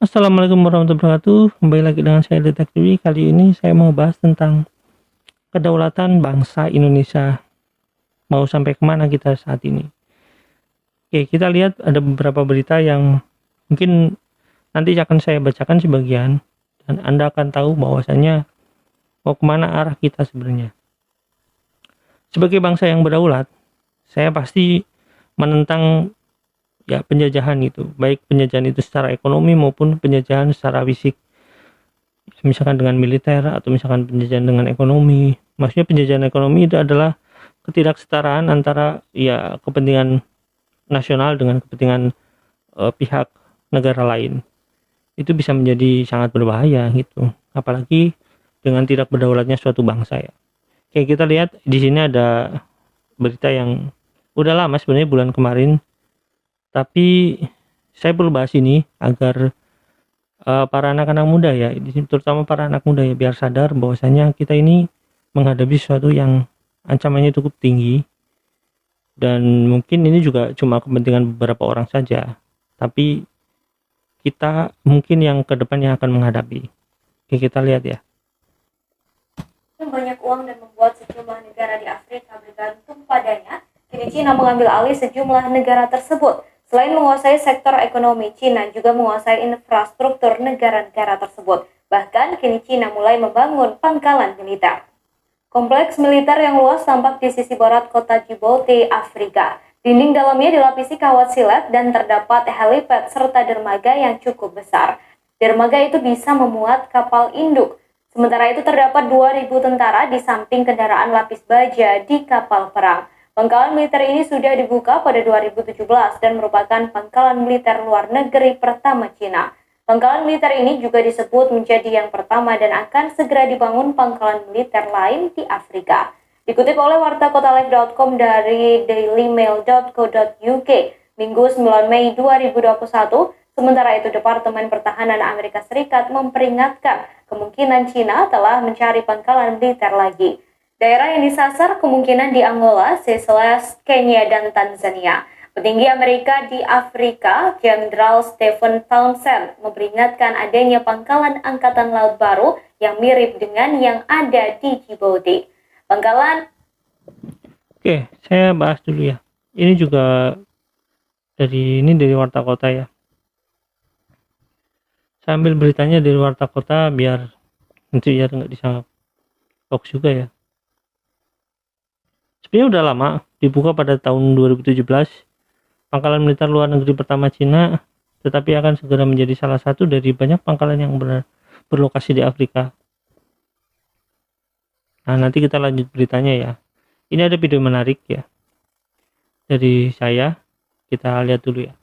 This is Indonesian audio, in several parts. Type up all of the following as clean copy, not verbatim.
Assalamualaikum warahmatullahi wabarakatuh. Kembali lagi dengan saya Detektif. Kali ini saya mau bahas tentang kedaulatan bangsa Indonesia. Mau sampai kemana kita saat ini? Oke, kita lihat ada beberapa berita yang mungkin nanti akan saya bacakan sebagian, dan Anda akan tahu bahwasanya mau kemana arah kita sebenarnya. Sebagai bangsa yang berdaulat, saya pasti menentang penjajahan itu, baik penjajahan itu secara ekonomi maupun penjajahan secara fisik, misalkan dengan militer atau misalkan penjajahan dengan ekonomi. Maksudnya penjajahan ekonomi itu adalah ketidaksetaraan antara kepentingan nasional dengan kepentingan pihak negara lain. Itu bisa menjadi sangat berbahaya gitu, apalagi dengan tidak berdaulatnya suatu bangsa ya. Kayak kita lihat di sini ada berita yang udah lama sebenarnya, bulan kemarin, tapi saya perlu bahas ini agar para anak-anak muda ya, terutama para anak muda ya, biar sadar bahwasanya kita ini menghadapi sesuatu yang ancamannya cukup tinggi, dan mungkin ini juga cuma kepentingan beberapa orang saja, tapi kita mungkin yang kedepannya akan menghadapi. Oke, kita lihat ya. Banyak uang dan membuat sejumlah negara di Afrika bergantung padanya, kini Cina mengambil alih sejumlah negara tersebut. Selain menguasai sektor ekonomi, Cina juga menguasai infrastruktur negara-negara tersebut. Bahkan kini Cina mulai membangun pangkalan militer. Kompleks militer yang luas tampak di sisi barat kota Djibouti, Afrika. Dinding dalamnya dilapisi kawat silet dan terdapat helipad serta dermaga yang cukup besar. Dermaga itu bisa memuat kapal induk. Sementara itu terdapat 2.000 tentara di samping kendaraan lapis baja di kapal perang. Pangkalan militer ini sudah dibuka pada 2017 dan merupakan pangkalan militer luar negeri pertama Cina. Pangkalan militer ini juga disebut menjadi yang pertama dan akan segera dibangun pangkalan militer lain di Afrika. Dikutip oleh wartaKotaLive.com dari dailymail.co.uk, Minggu 9 Mei 2021, sementara itu Departemen Pertahanan Amerika Serikat memperingatkan kemungkinan Cina telah mencari pangkalan militer lagi. Daerah yang disasar kemungkinan di Angola, Seychelles, Kenya, dan Tanzania. Petinggi Amerika di Afrika, Jenderal Stephen Townsend, memperingatkan adanya pangkalan angkatan laut baru yang mirip dengan yang ada di Djibouti. Pangkalan. Oke, saya bahas dulu ya. Ini juga dari Warta Kota ya. Saya ambil beritanya dari Warta Kota biar nanti ya nggak disangka hoax juga ya. Sebenarnya udah lama, dibuka pada tahun 2017, pangkalan militer luar negeri pertama Cina, tetapi akan segera menjadi salah satu dari banyak pangkalan yang berlokasi di Afrika. Nah, nanti kita lanjut beritanya ya. Ini ada video menarik ya dari saya, kita lihat dulu ya.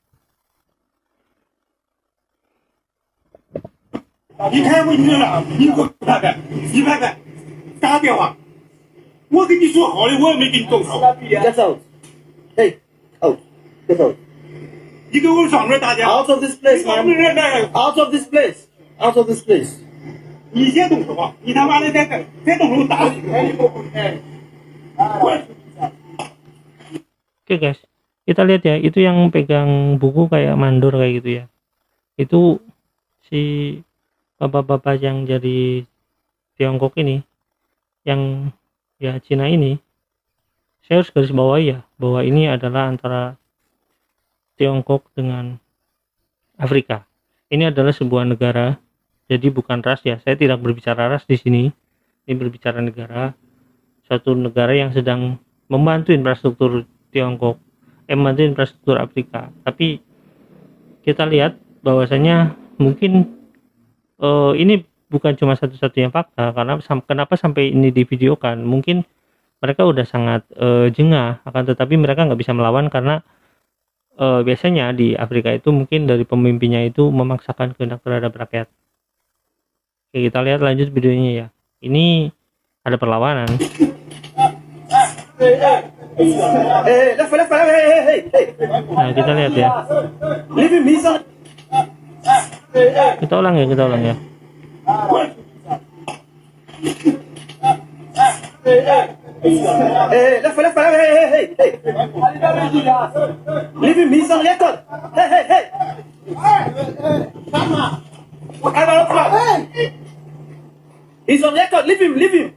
你开会你这了，你给我拍拍，你拍拍，打电话。我跟你说好的，我也没给你动手。Get out. Hey, out. Get out. 你给我上面打电话。 Out of this place, 你 man. 给我来 Out of this place. Out of this place. 你先动手啊！你他妈的再动手打你！Oke guys, kita lihat ya, itu yang pegang buku kayak mandor kayak gitu ya. Itu si bapak-bapak yang jadi Tiongkok ini, yang ya Cina ini. Saya harus garis bawahi ya, bahwa ini adalah antara Tiongkok dengan Afrika. Ini adalah sebuah negara, jadi bukan ras ya. Saya tidak berbicara ras di sini. Ini berbicara negara, suatu negara yang sedang membantu infrastruktur Tiongkok, membantu infrastruktur Afrika. Tapi kita lihat bahwasanya mungkin ini bukan cuma satu-satunya fakta, karena kenapa sampai ini divideokan, mungkin mereka udah sangat jengah, akan tetapi mereka nggak bisa melawan karena biasanya di Afrika itu mungkin dari pemimpinnya itu memaksakan kehendak terhadap rakyat. Oke, kita lihat lanjut videonya ya. Ini ada perlawanan. Hey, left, hey. Nah, kita lihat ya. Leave me, son. Kita ulang ya. Hey, left, hey. Leave me, son. Hey. He's on record. Leave him. Leave him.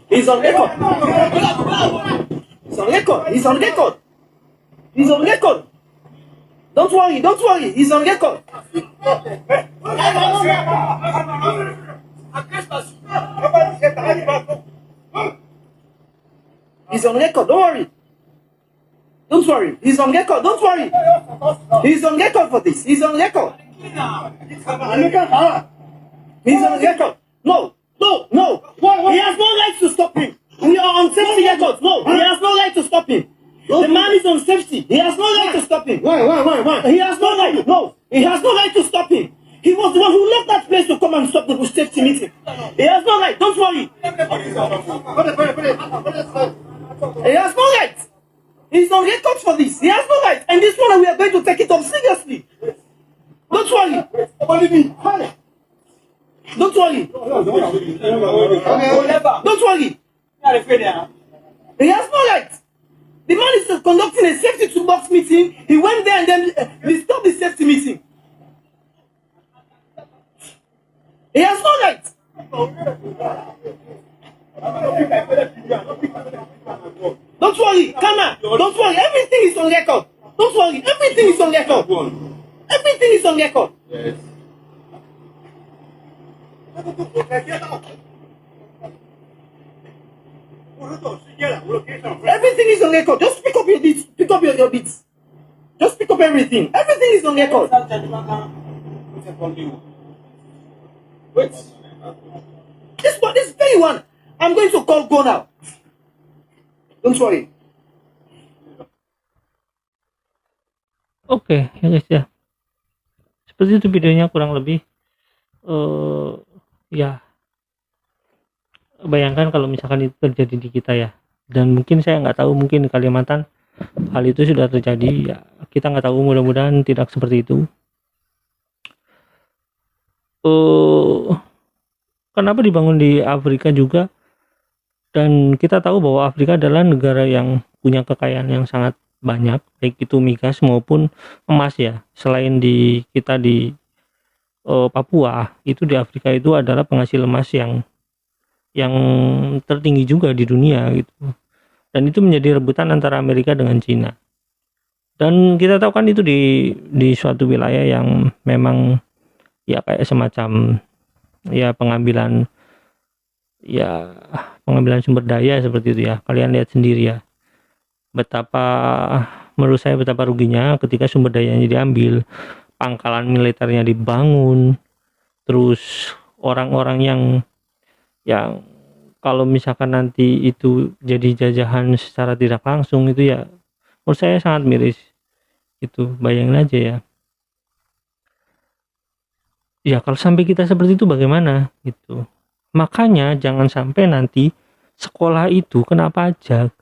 He's on record. He's on record. He's on record. He's on record. Don't worry. Don't worry. He's on record. He's on record. Don't worry. Don't worry. He's on record. Don't worry. He's on record for this. He's on record. He's on record. No. No. No. He has no right to stop him. We are on safety records. No. He has no right to stop him. The man is on safety. He has no right to stop him. Why? He has no right. No. He has no right to stop him. He was the one who left that place to come and stop the safety meeting. He has no right. Don't worry. He has no right. He's on record for this. He has no right. And this one we are going to take it up seriously. Don't worry. Don't worry. Don't worry. He has no right. The man is conducting a safety toolbox meeting. He went there and then disturbed the safety meeting. He has no right. Don't worry, Kama. Don't worry. Everything is on record. Don't worry. Everything is on record. Everything is on record. Yes. Everything is on record. Just pick up your beats. Pick up your beats. Just pick up everything. Everything is on record. This very one. I'm going to call go now. Don't worry. Oke, ya guys ya. Seperti itu videonya kurang lebih. Ya. Bayangkan kalau misalkan itu terjadi di kita ya. Dan mungkin saya nggak tahu, mungkin di Kalimantan hal itu sudah terjadi. Ya, kita nggak tahu, mudah-mudahan tidak seperti itu. Kenapa dibangun di Afrika juga? Dan kita tahu bahwa Afrika adalah negara yang punya kekayaan yang sangat banyak, baik itu migas maupun emas ya. Selain di kita di Papua, itu di Afrika itu adalah penghasil emas yang tertinggi juga di dunia gitu. Dan itu menjadi rebutan antara Amerika dengan Cina. Dan kita tahu kan itu di suatu wilayah yang memang ya kayak semacam ya pengambilan sumber daya seperti itu ya. Kalian lihat sendiri ya, menurut saya betapa ruginya ketika sumber dayanya diambil, pangkalan militernya dibangun, terus orang-orang yang kalau misalkan nanti itu jadi jajahan secara tidak langsung, itu ya menurut saya sangat miris. Itu bayangin aja ya. Ya kalau sampai kita seperti itu bagaimana gitu. Makanya jangan sampai nanti sekolah itu kena pajak.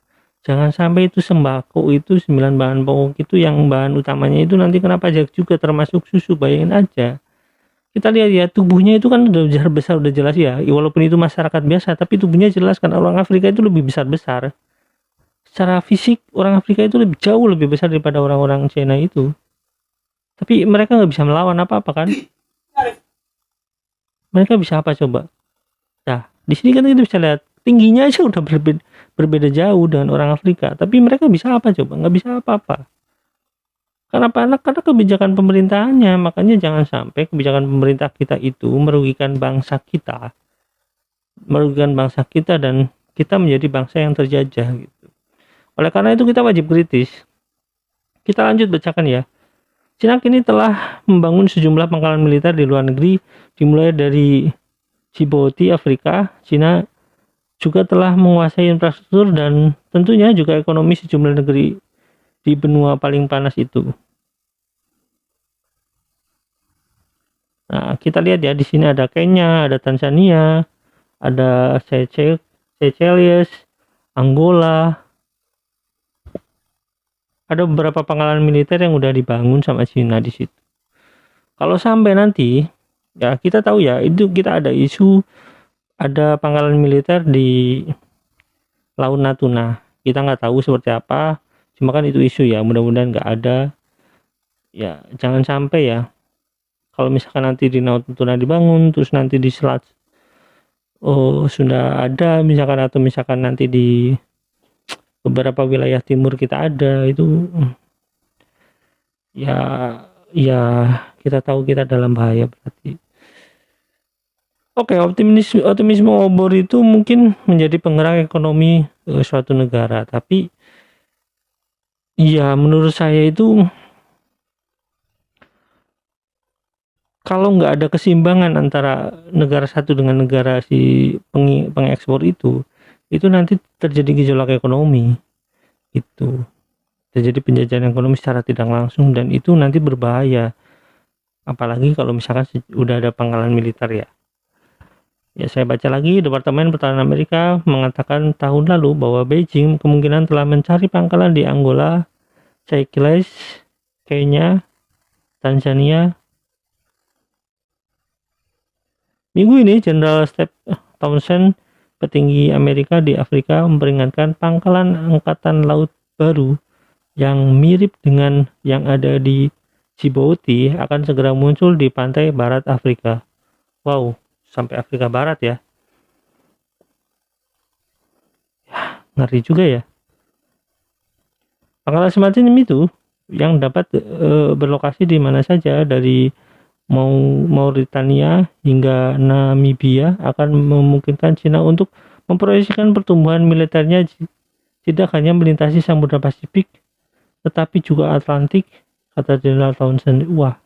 Jangan sampai itu sembako itu 9 bahan pokok itu yang bahan utamanya itu nanti kena pajak juga, termasuk susu. Bayangin aja. Kita lihat ya, tubuhnya itu kan udah besar udah jelas ya. Walaupun itu masyarakat biasa, tapi tubuhnya jelas kan. Orang Afrika itu lebih besar-besar. Secara fisik orang Afrika itu jauh lebih besar daripada orang-orang China itu. Tapi mereka nggak bisa melawan apa-apa kan? Mereka bisa apa coba? Nah, di sini kan kita bisa lihat tingginya aja udah berbeda jauh dengan orang Afrika. Tapi mereka bisa apa coba? Nggak bisa apa-apa. Karena kebijakan pemerintahannya. Makanya jangan sampai kebijakan pemerintah kita itu merugikan bangsa kita. Merugikan bangsa kita dan kita menjadi bangsa yang terjajah gitu. Oleh karena itu kita wajib kritis. Kita lanjut bacakan ya. Cina kini telah membangun sejumlah pangkalan militer di luar negeri, dimulai dari Djibouti, Afrika. Cina juga telah menguasai infrastruktur dan tentunya juga ekonomi sejumlah negeri di benua paling panas itu. Nah, kita lihat ya, di sini ada Kenya, ada Tanzania, ada Seychelles, Angola. Ada beberapa pangkalan militer yang udah dibangun sama Cina di situ. Kalau sampai nanti, ya kita tahu ya, itu kita ada isu ada pangkalan militer di Laut Natuna. kita nggak tahu seperti apa, cuma kan itu isu ya, mudah-mudahan nggak ada ya. Jangan sampai ya kalau misalkan nanti di Natuna dibangun terus nanti di Selat sudah ada misalkan, atau misalkan nanti di beberapa wilayah timur kita ada, itu ya ya kita tahu kita dalam bahaya berarti. Oke, optimisme obor itu mungkin menjadi penggerak ekonomi suatu negara, tapi ya menurut saya itu kalau nggak ada keseimbangan antara negara satu dengan negara si pengekspor itu nanti terjadi gejolak ekonomi, itu terjadi penjajahan ekonomi secara tidak langsung, dan itu nanti berbahaya, apalagi kalau misalkan udah ada pangkalan militer ya. Ya, saya baca lagi, Departemen Pertahanan Amerika mengatakan tahun lalu bahwa Beijing kemungkinan telah mencari pangkalan di Angola, Seychelles, Kenya, Tanzania. Minggu ini, Jenderal Steve Townsend, petinggi Amerika di Afrika, memperingatkan pangkalan angkatan laut baru yang mirip dengan yang ada di Djibouti akan segera muncul di pantai barat Afrika. Wow, sampai Afrika Barat ya. Ngeri juga ya. Pangkalan semacam itu yang dapat berlokasi di mana saja dari Mauritania hingga Namibia akan memungkinkan Cina untuk memproyeksikan pertumbuhan militernya tidak hanya melintasi Samudra Pasifik tetapi juga Atlantik, kata Jenderal Townsend. Wah.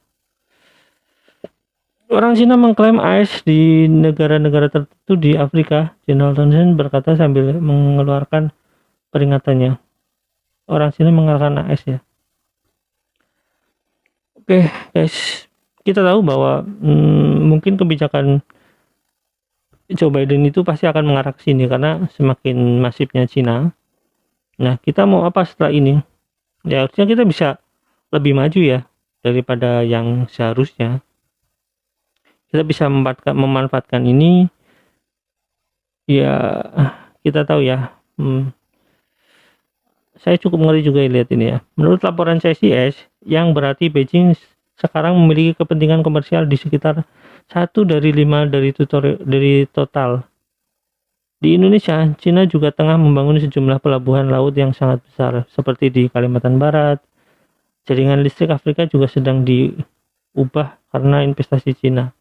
Orang Cina mengklaim AS di negara-negara tertentu di Afrika, Jenderal Townsend berkata sambil mengeluarkan peringatannya. Orang Cina mengalahkan AS ya. Oke, guys, kita tahu bahwa mungkin kebijakan Joe Biden itu pasti akan mengarah ke sini karena semakin masifnya Cina. Nah, kita mau apa setelah ini? Ya, harusnya kita bisa lebih maju ya daripada yang seharusnya. Kita bisa memanfaatkan ini. Ya, kita tahu ya. Saya cukup ngeri juga lihat ini ya. Menurut laporan CSIS, yang berarti Beijing sekarang memiliki kepentingan komersial di sekitar 1 dari 5 dari total. Di Indonesia, Cina juga tengah membangun sejumlah pelabuhan laut yang sangat besar, seperti di Kalimantan Barat. Jaringan listrik Afrika juga sedang diubah karena investasi Cina.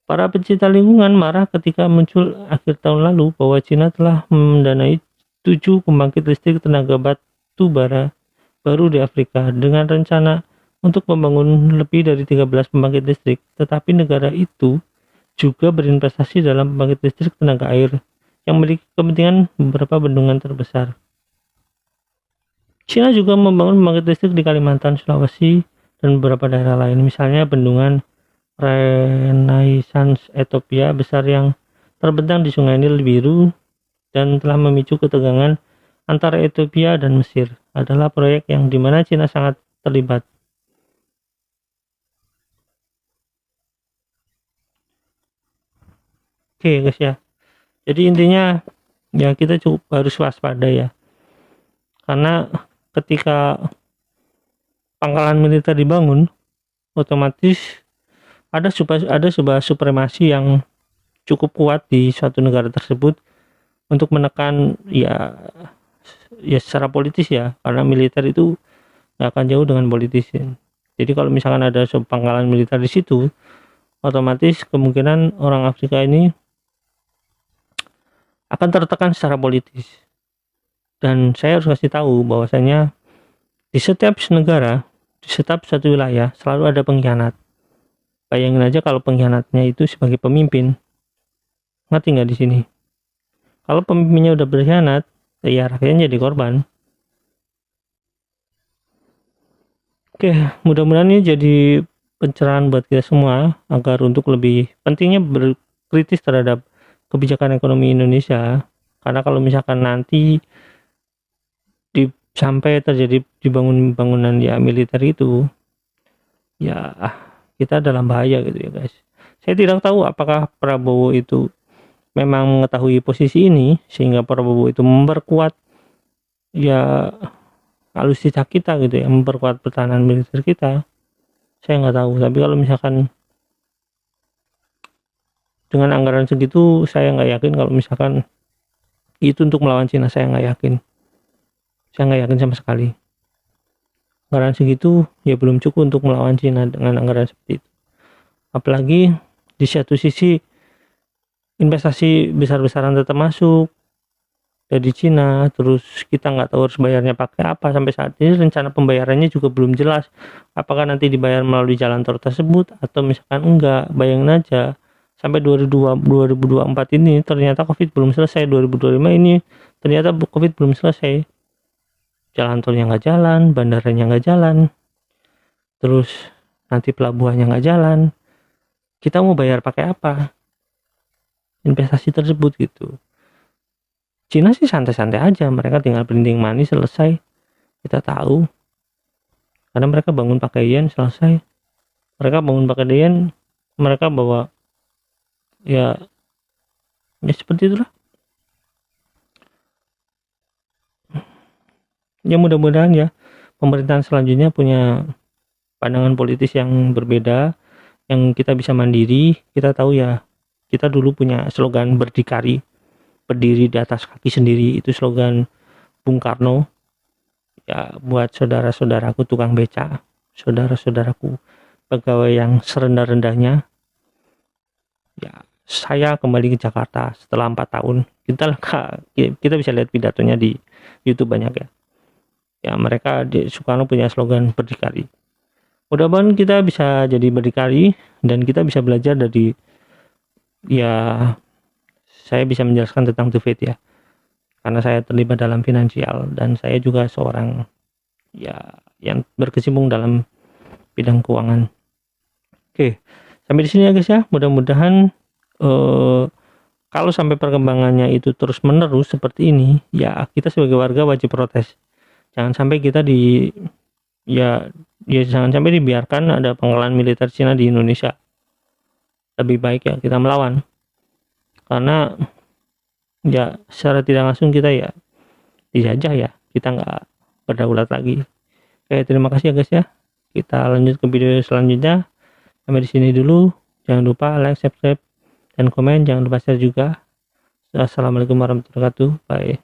Para pencinta lingkungan marah ketika muncul akhir tahun lalu bahwa Cina telah mendanai 7 pembangkit listrik tenaga batu bara baru di Afrika dengan rencana untuk membangun lebih dari 13 pembangkit listrik, tetapi negara itu juga berinvestasi dalam pembangkit listrik tenaga air yang memiliki kepentingan beberapa bendungan terbesar. Cina juga membangun pembangkit listrik di Kalimantan, Sulawesi, dan beberapa daerah lain, misalnya bendungan Renaissance Ethiopia besar yang terbentang di Sungai Nil Biru dan telah memicu ketegangan antara Ethiopia dan Mesir. Adalah proyek yang dimana Cina sangat terlibat. Oke guys ya, jadi intinya ya kita cukup harus waspada ya, karena ketika pangkalan militer dibangun otomatis ada sebuah supremasi yang cukup kuat di suatu negara tersebut untuk menekan ya secara politis ya, karena militer itu nggak akan jauh dengan politis. Jadi kalau misalkan ada pangkalan militer di situ, otomatis kemungkinan orang Afrika ini akan tertekan secara politis. Dan saya harus kasih tahu bahwasanya di setiap negara, di setiap satu wilayah selalu ada pengkhianat. Bayangin aja kalau pengkhianatnya itu sebagai pemimpin, ngerti nggak di sini? Kalau pemimpinnya udah berkhianat, ya rakyatnya jadi korban. Oke, mudah-mudahan ini jadi pencerahan buat kita semua agar untuk lebih pentingnya berkritis terhadap kebijakan ekonomi Indonesia. Karena kalau misalkan nanti sampai terjadi dibangun bangunan ya militer itu, ya kita dalam bahaya gitu ya guys. Saya tidak tahu apakah Prabowo itu memang mengetahui posisi ini sehingga Prabowo itu memperkuat ya alutsista kita gitu ya, memperkuat pertahanan militer kita. Saya nggak tahu, tapi kalau misalkan dengan anggaran segitu saya nggak yakin kalau misalkan itu untuk melawan Cina. Saya nggak yakin sama sekali. Anggaran segitu ya belum cukup untuk melawan Cina dengan anggaran seperti itu. Apalagi di satu sisi investasi besar-besaran tetap masuk dari Cina, terus kita nggak tahu harus bayarnya pakai apa. Sampai saat ini rencana pembayarannya juga belum jelas, apakah nanti dibayar melalui jalan tol tersebut atau misalkan enggak. Bayangin aja, sampai 2024 ini ternyata COVID belum selesai, 2025 ini ternyata COVID belum selesai, jalan tolnya nggak jalan, bandaranya nggak jalan, terus nanti pelabuhannya nggak jalan. Kita mau bayar pakai apa investasi tersebut gitu. Cina sih santai-santai aja, mereka tinggal printing money selesai, kita tahu. Karena mereka bangun pakai yen selesai, mereka bangun pakai yen, mereka bawa ya seperti itulah. Ya mudah-mudahan ya pemerintahan selanjutnya punya pandangan politis yang berbeda, yang kita bisa mandiri. Kita tahu ya, kita dulu punya slogan berdikari, berdiri di atas kaki sendiri, itu slogan Bung Karno. Ya buat saudara-saudaraku tukang beca, saudara-saudaraku pegawai yang serendah-rendahnya, ya saya kembali ke Jakarta setelah 4 tahun. Kita bisa lihat pidatonya di YouTube banyak ya. Ya mereka di Soekarno punya slogan berdikari. Mudah-mudahan kita bisa jadi berdikari dan kita bisa belajar dari, ya saya bisa menjelaskan tentang The Fed ya, karena saya terlibat dalam finansial dan saya juga seorang ya yang berkecimpung dalam bidang keuangan. Oke, sampai di sini ya guys ya. Mudah-mudahan kalau sampai perkembangannya itu terus menerus seperti ini, ya kita sebagai warga wajib protes. Jangan sampai kita jangan sampai dibiarkan ada penggalan militer Cina di Indonesia. Lebih baik ya kita melawan, karena ya secara tidak langsung kita ya dijajah ya, kita nggak berdaulat lagi. Oke, terima kasih ya guys ya. Kita lanjut ke video selanjutnya. Sampai di sini dulu. Jangan lupa like, subscribe, dan komen. Jangan lupa share juga. Assalamualaikum warahmatullahi wabarakatuh. Bye.